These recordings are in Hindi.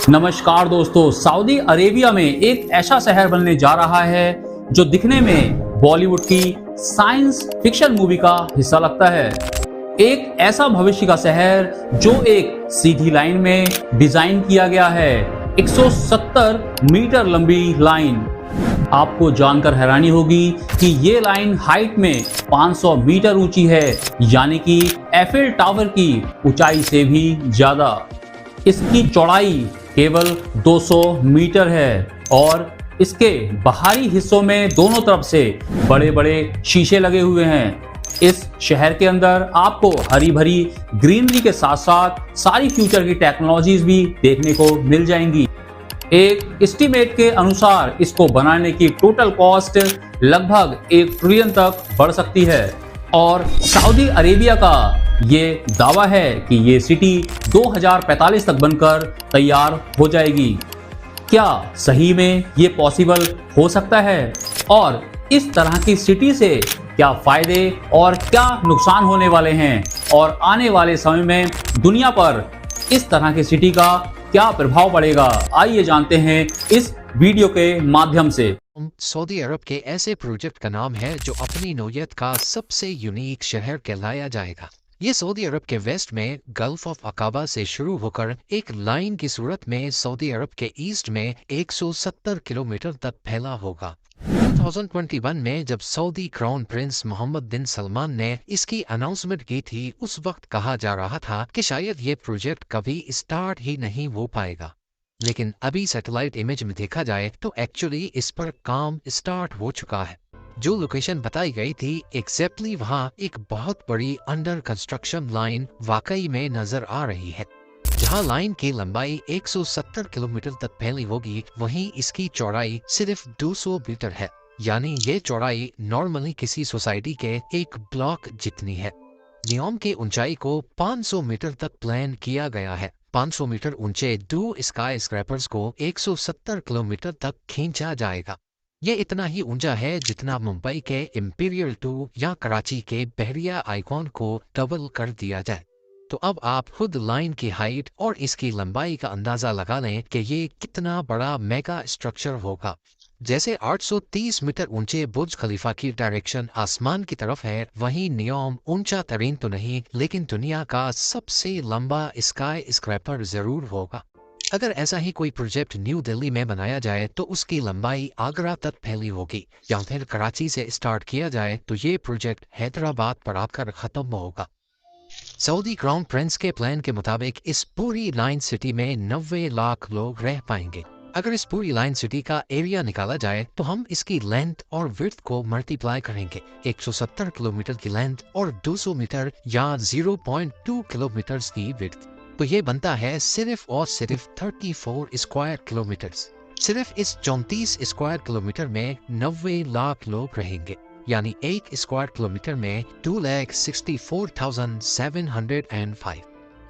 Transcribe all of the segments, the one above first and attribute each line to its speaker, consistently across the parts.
Speaker 1: नमस्कार दोस्तों, सऊदी अरेबिया में एक ऐसा शहर बनने जा रहा है जो दिखने में बॉलीवुड की साइंस फिक्शन मूवी का हिस्सा लगता है। एक ऐसा भविष्य का शहर जो एक सीधी लाइन में डिजाइन किया गया है, 170 मीटर लंबी लाइन। आपको जानकर हैरानी होगी कि ये लाइन हाइट में 500 मीटर ऊंची है, यानी कि एफिल टावर की ऊंचाई से भी ज्यादा। इसकी चौड़ाई केवल 200 मीटर है और इसके बाहरी हिस्सों में दोनों तरफ से बड़े बड़े शीशे लगे हुए हैं। इस शहर के अंदर आपको हरी भरी ग्रीनरी के साथ साथ सारी फ्यूचर की टेक्नोलॉजीज भी देखने को मिल जाएंगी। एक एस्टीमेट के अनुसार इसको बनाने की टोटल कॉस्ट लगभग 1 ट्रिलियन तक बढ़ सकती है और सऊदी अरेबिया का ये दावा है कि ये सिटी 2045 तक बनकर तैयार हो जाएगी। क्या सही में ये पॉसिबल हो सकता है और इस तरह की सिटी से क्या फायदे और क्या नुकसान होने वाले हैं और आने वाले समय में दुनिया पर इस तरह की सिटी का क्या प्रभाव पड़ेगा, आइए जानते हैं इस वीडियो के माध्यम से।
Speaker 2: सऊदी अरब के ऐसे प्रोजेक्ट का नाम है जो अपनी नौयत का सबसे यूनिक शहर कहलाया जाएगा। ये सऊदी अरब के वेस्ट में गल्फ ऑफ अकाबा से शुरू होकर एक लाइन की सूरत में सऊदी अरब के ईस्ट में 170 किलोमीटर तक फैला होगा। 2021 में जब सऊदी क्राउन प्रिंस मोहम्मद बिन सलमान ने इसकी अनाउंसमेंट की थी, उस वक्त कहा जा रहा था कि शायद ये प्रोजेक्ट कभी स्टार्ट ही नहीं हो पाएगा। लेकिन अभी सैटेलाइट इमेज में देखा जाए तो एक्चुअली इस पर काम स्टार्ट हो चुका है। जो लोकेशन बताई गई थी एग्जैक्टली वहाँ एक बहुत बड़ी अंडर कंस्ट्रक्शन लाइन वाकई में नजर आ रही है। जहाँ लाइन की लंबाई 170 किलोमीटर तक फैली होगी, वहीं इसकी चौड़ाई सिर्फ 200 मीटर है, यानी ये चौड़ाई नॉर्मली किसी सोसाइटी के एक ब्लॉक जितनी है। नियोम की ऊंचाई को 500 मीटर तक प्लान किया गया है। 500 मीटर ऊंचे 2 स्काई स्क्रैपर्स को 170 किलोमीटर तक खींचा जाएगा। ये इतना ही ऊंचा है जितना मुंबई के इंपीरियल 2 या कराची के बहरिया आइकॉन को डबल कर दिया जाए। तो अब आप खुद लाइन की हाइट और इसकी लंबाई का अंदाजा लगा लें कि ये कितना बड़ा मेगा स्ट्रक्चर होगा। जैसे 830 मीटर ऊंचे बुर्ज खलीफा की डायरेक्शन आसमान की तरफ है, वहीं नियोम ऊंचा तरीन तो नहीं, लेकिन दुनिया का सबसे लंबा स्काई स्क्रैपर जरूर होगा। अगर ऐसा ही कोई प्रोजेक्ट न्यू दिल्ली में बनाया जाए तो उसकी लंबाई आगरा तक फैली होगी, या फिर कराची से स्टार्ट किया जाए तो ये प्रोजेक्ट हैदराबाद पर आकर खत्म होगा। सऊदी क्राउन प्रिंस के प्लान के मुताबिक इस पूरी लाइन सिटी में 90 लाख लोग रह पाएंगे। अगर इस पूरी लाइन सिटी का एरिया निकाला जाए तो हम इसकी लेंथ और विड्थ को मल्टीप्लाई करेंगे। 170 किलोमीटर की लेंथ और 200 मीटर या 0.2 किलोमीटर की विड्थ, तो ये बनता है सिर्फ और सिर्फ 34 स्क्वायर किलोमीटर्स। सिर्फ इस 34 स्क्वायर किलोमीटर में 90 लाख लोग रहेंगे, यानी 1 स्क्वायर किलोमीटर में 2,64,705।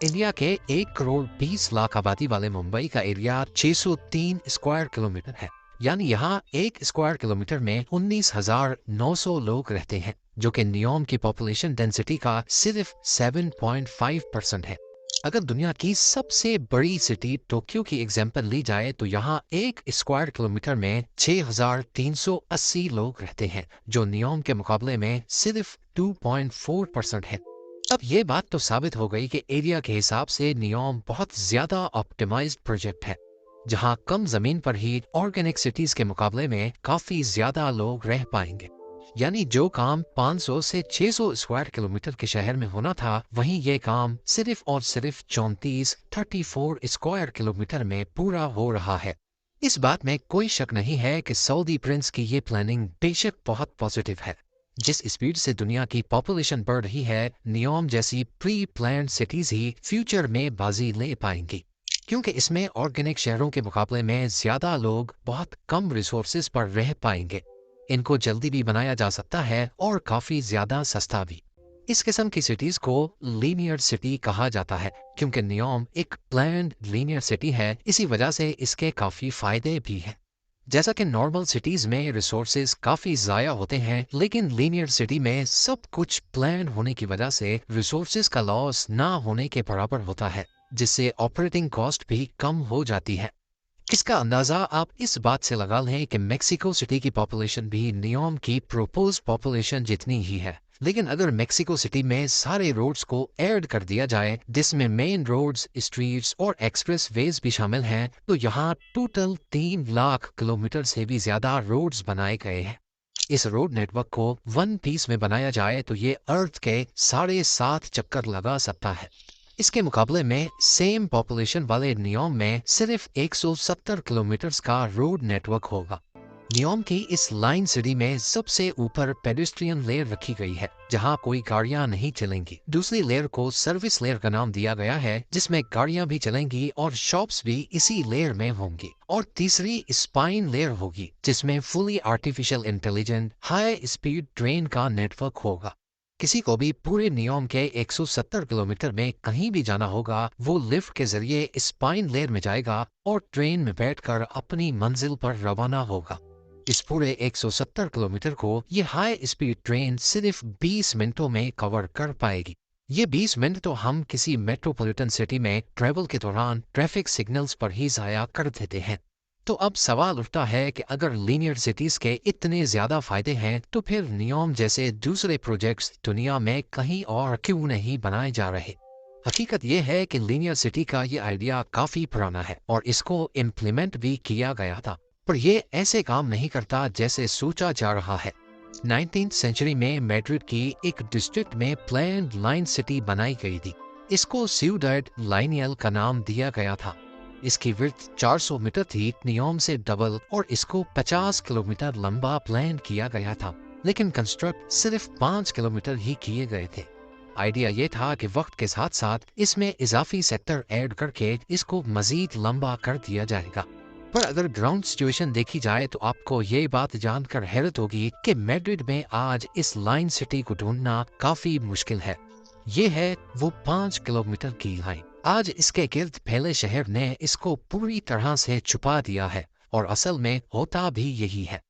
Speaker 2: इंडिया के 1 करोड़ 20 लाख आबादी वाले मुंबई का एरिया 603 स्क्वायर किलोमीटर है, यानी यहाँ 1 स्क्वायर किलोमीटर में 19,900 लोग रहते हैं, जो कि नियोम की पॉपुलेशन डेंसिटी का सिर्फ 7.5% है। अगर दुनिया की सबसे बड़ी सिटी टोक्यो की एग्जाम्पल ली जाए तो यहाँ 1 स्क्वायर किलोमीटर में 6,380 लोग रहते हैं, जो नियोम के मुकाबले में सिर्फ 2.4% है। अब ये बात तो साबित हो गई कि एरिया के हिसाब से नियोम बहुत ज्यादा ऑप्टिमाइज्ड प्रोजेक्ट है, जहाँ कम जमीन पर ही ऑर्गेनिक सिटीज के मुकाबले में काफी ज्यादा लोग रह पाएंगे। यानी जो काम 500 से 600 स्क्वायर किलोमीटर के शहर में होना था, वहीं ये काम सिर्फ और सिर्फ 34 स्क्वायर किलोमीटर में पूरा हो रहा है। इस बात में कोई शक नहीं है कि सऊदी प्रिंस की ये प्लानिंग बेशक बहुत पॉजिटिव है। जिस स्पीड से दुनिया की पॉपुलेशन बढ़ रही है, नियोम जैसी प्री प्लान्ड सिटीज ही फ्यूचर में बाजी ले पाएंगी, क्योंकि इसमें ऑर्गेनिक शहरों के मुकाबले में ज्यादा लोग बहुत कम रिसोर्सेज पर रह पाएंगे। इनको जल्दी भी बनाया जा सकता है और काफी ज्यादा सस्ता भी। इस किस्म की सिटीज को लीनियर सिटी कहा जाता है, क्योंकि नियोम एक प्लान्ड लीनियर सिटी है। इसी वजह से इसके काफी फायदे भी हैं। जैसा कि नॉर्मल सिटीज में रिसोर्सेज काफी ज़ाया होते हैं, लेकिन लीनियर सिटी में सब कुछ प्लान होने की वजह से रिसोर्सेज का लॉस ना होने के बराबर होता है। जिससे ऑपरेटिंग कॉस्ट भी कम हो जाती है। इसका अंदाजा आप इस बात से लगा लें कि मेक्सिको सिटी की पॉपुलेशन भी नियोम की प्रोपोज पॉपुलेशन जितनी ही है। लेकिन अगर मेक्सिको सिटी में सारे रोड्स को ऐड कर दिया जाए, जिसमें मेन रोड्स, स्ट्रीट्स और एक्सप्रेस वेज भी शामिल हैं, तो यहाँ टोटल 3 लाख किलोमीटर से भी ज्यादा रोड्स बनाए गए हैं। इस रोड नेटवर्क को वन पीस में बनाया जाए तो ये अर्थ के 7.5 चक्कर लगा सकता है। इसके मुकाबले में सेम पॉपुलेशन वाले नियोम में सिर्फ 170 किलोमीटर का रोड नेटवर्क होगा। नियोम की इस लाइन सिटी में सबसे ऊपर पेडेस्ट्रियन लेयर रखी गई है, जहां कोई गाड़ियां नहीं चलेंगी। दूसरी लेयर को सर्विस लेयर का नाम दिया गया है, जिसमें गाड़ियां भी चलेंगी और शॉप्स भी इसी लेयर में होंगी। और तीसरी स्पाइन लेयर होगी, जिसमें fully artificial intelligent high speed train का नेटवर्क होगा। किसी को भी पूरे नियोम के 170 किलोमीटर में कहीं भी जाना होगा, वो लिफ्ट के जरिए स्पाइन लेयर में जाएगा और ट्रेन में बैठकर अपनी मंजिल पर रवाना होगा। इस पूरे 170 किलोमीटर को ये हाई स्पीड ट्रेन सिर्फ 20 मिनटों में कवर कर पाएगी। ये 20 मिनट तो हम किसी मेट्रोपॉलिटन सिटी में ट्रेवल के दौरान ट्रैफिक सिग्नल्स पर ही जाया कर देते हैं। तो अब सवाल उठता है कि अगर लीनियर सिटीज के इतने ज्यादा फायदे हैं, तो फिर नियोम जैसे दूसरे प्रोजेक्ट्स दुनिया में कहीं और क्यों नहीं बनाए जा रहे। हकीकत यह है कि लीनियर सिटी का ये आइडिया काफी पुराना है और इसको इम्प्लीमेंट भी किया गया था, पर यह ऐसे काम नहीं करता जैसे सोचा जा रहा है। 19th सेंचुरी में मैड्रिड की एक डिस्ट्रिक्ट में प्लान्ड लाइन सिटी बनाई गई थी। इसको सिउडेड लाइनियल का नाम दिया गया था। इसकी विड्थ 400 मीटर थी, नियोम से डबल, और इसको 50 किलोमीटर लंबा प्लान किया गया था, लेकिन कंस्ट्रक्ट सिर्फ 5 किलोमीटर ही किए गए थे। आइडिया ये था कि वक्त के साथ साथ इसमें इजाफी सेक्टर ऐड करके इसको मजीद लंबा कर दिया जाएगा। पर अगर ग्राउंड सिचुएशन देखी जाए तो आपको ये बात जानकर हैरत होगी कि मैड्रिड में आज इस लाइन सिटी को ढूंढना काफी मुश्किल है। ये है वो 5 किलोमीटर की लाइन। आज इसके गिर्द फैले शहर ने इसको पूरी तरह से छुपा दिया है, और असल में होता भी यही है।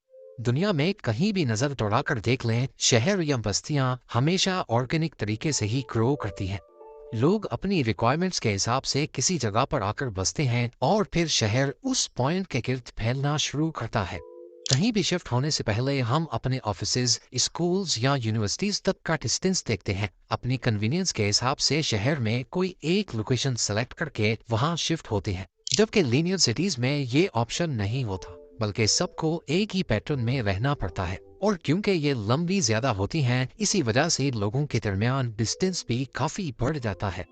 Speaker 2: दुनिया में कहीं भी नजर दौड़ाकर देख लें, शहर या बस्तियां हमेशा ऑर्गेनिक तरीके से ही ग्रो करती हैं। लोग अपनी रिक्वायरमेंट्स के हिसाब से किसी जगह पर आकर बसते हैं और फिर शहर उस पॉइंट के गिर्द फैलना शुरू करता है। कहीं भी शिफ्ट होने से पहले हम अपने ऑफिसेज, स्कूल्स या यूनिवर्सिटीज तक का डिस्टेंस देखते हैं। अपनी कन्वीनियंस के हिसाब से शहर में कोई एक लोकेशन सेलेक्ट करके वहां शिफ्ट होते हैं, जबकि लीनियर सिटीज में ये ऑप्शन नहीं होता, बल्कि सबको एक ही पैटर्न में रहना पड़ता है। और क्योंकि ये लंबी ज्यादा होती हैं, इसी वजह से लोगों के दरमियान डिस्टेंस भी काफी बढ़ जाता है।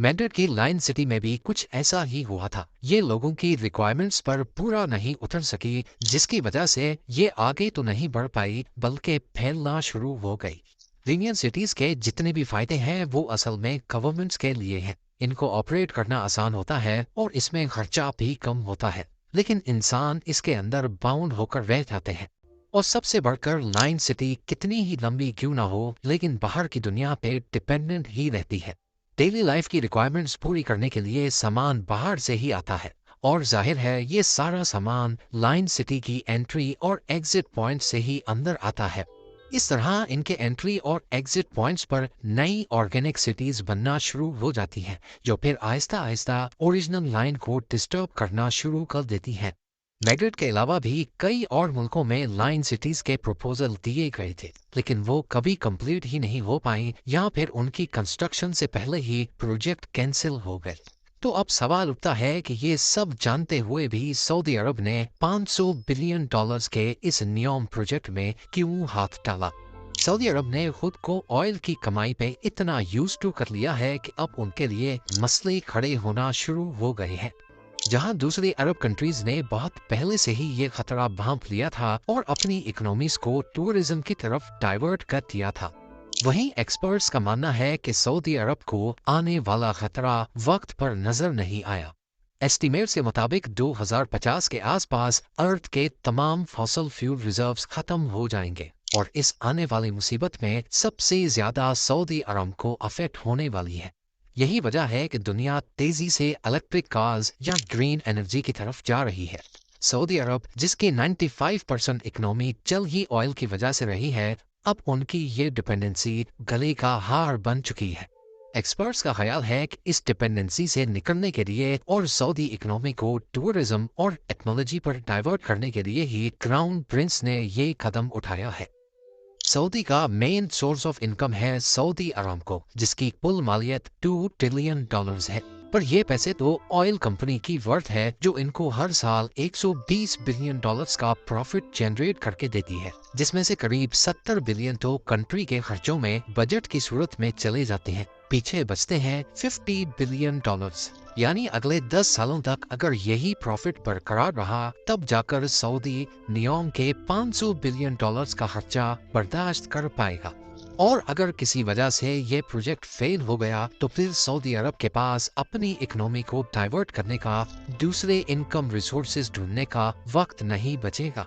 Speaker 2: मैड्रिड की लाइन सिटी में भी कुछ ऐसा ही हुआ था। ये लोगों की रिक्वायरमेंट्स पर पूरा नहीं उतर सकी, जिसकी वजह से ये आगे तो नहीं बढ़ पाई बल्कि फैलना शुरू हो गई। लीनियर सिटीज के जितने भी फायदे हैं वो असल में गवर्नमेंट्स के लिए हैं। इनको ऑपरेट करना आसान होता है और इसमें खर्चा भी कम होता है, लेकिन इंसान इसके अंदर बाउंड होकर रह जाते हैं। और सबसे बढ़कर लाइन सिटी कितनी ही लंबी क्यों ना हो, लेकिन बाहर की दुनिया पे डिपेंडेंट ही रहती है। डेली लाइफ की रिक्वायरमेंट्स पूरी करने के लिए सामान बाहर से ही आता है, और जाहिर है ये सारा सामान लाइन सिटी की एंट्री और एग्जिट पॉइंट से ही अंदर आता है। इस तरह इनके एंट्री और एग्जिट पॉइंट्स पर नई ऑर्गेनिक सिटीज बनना शुरू हो जाती हैं, जो फिर आहिस्ता आहिस्ता ओरिजिनल लाइन को डिस्टर्ब करना शुरू कर देती हैं। मैड्रिड के अलावा भी कई और मुल्कों में लाइन सिटीज के प्रपोजल दिए गए थे, लेकिन वो कभी कंप्लीट ही नहीं हो पाई, या फिर उनकी कंस्ट्रक्शन से पहले ही प्रोजेक्ट कैंसिल हो गए। तो अब सवाल उठता है कि ये सब जानते हुए भी सऊदी अरब ने $500 बिलियन के इस नियोम प्रोजेक्ट में क्यों हाथ डाला। सऊदी अरब ने खुद को ऑयल की कमाई पे इतना यूज टू कर लिया है कि अब उनके लिए मसले खड़े होना शुरू हो गए हैं। जहां दूसरी अरब कंट्रीज ने बहुत पहले से ही ये खतरा भांप लिया था और अपनी इकोनॉमीज को टूरिज्म की तरफ डाइवर्ट कर दिया था, वहीं एक्सपर्ट्स का मानना है कि सऊदी अरब को आने वाला खतरा वक्त पर नजर नहीं आया। एस्टीमेट्स के मुताबिक 2050 के आसपास अर्थ के तमाम फॉसिल फ्यूल रिजर्व्स खत्म हो जाएंगे, और इस आने वाली मुसीबत में सबसे ज्यादा सऊदी अरब को अफेक्ट होने वाली है। यही वजह है कि दुनिया तेजी से इलेक्ट्रिक कार्स या ग्रीन एनर्जी की तरफ जा रही है। सऊदी अरब, जिसकी 95% इकोनॉमी जल ही ऑयल की वजह से रही है, अब उनकी ये डिपेंडेंसी गले का हार बन चुकी है। एक्सपर्ट्स का ख्याल है कि इस डिपेंडेंसी से निकलने के लिए और सऊदी इकोनॉमी को टूरिज्म और टेक्नोलॉजी पर डाइवर्ट करने के लिए ही क्राउन प्रिंस ने ये कदम उठाया है। सऊदी का मेन सोर्स ऑफ इनकम है सऊदी अरामको, जिसकी कुल मालियत $2 ट्रिलियन है। पर ये पैसे तो ऑयल कंपनी की वर्थ है जो इनको हर साल $120 बिलियन का प्रॉफिट जनरेट करके देती है, जिसमें से करीब 70 बिलियन तो कंट्री के खर्चों में बजट की सूरत में चले जाते हैं। पीछे बचते हैं $50 बिलियन। यानी अगले 10 सालों तक अगर यही प्रॉफिट बरकरार रहा तब जाकर सऊदी नियोम के $500 बिलियन का खर्चा बर्दाश्त कर पाएगा। और अगर किसी वजह से ये प्रोजेक्ट फेल हो गया तो फिर सऊदी अरब के पास अपनी इकोनॉमी को डाइवर्ट करने का, दूसरे इनकम रिसोर्सेज ढूंढने का वक्त नहीं बचेगा।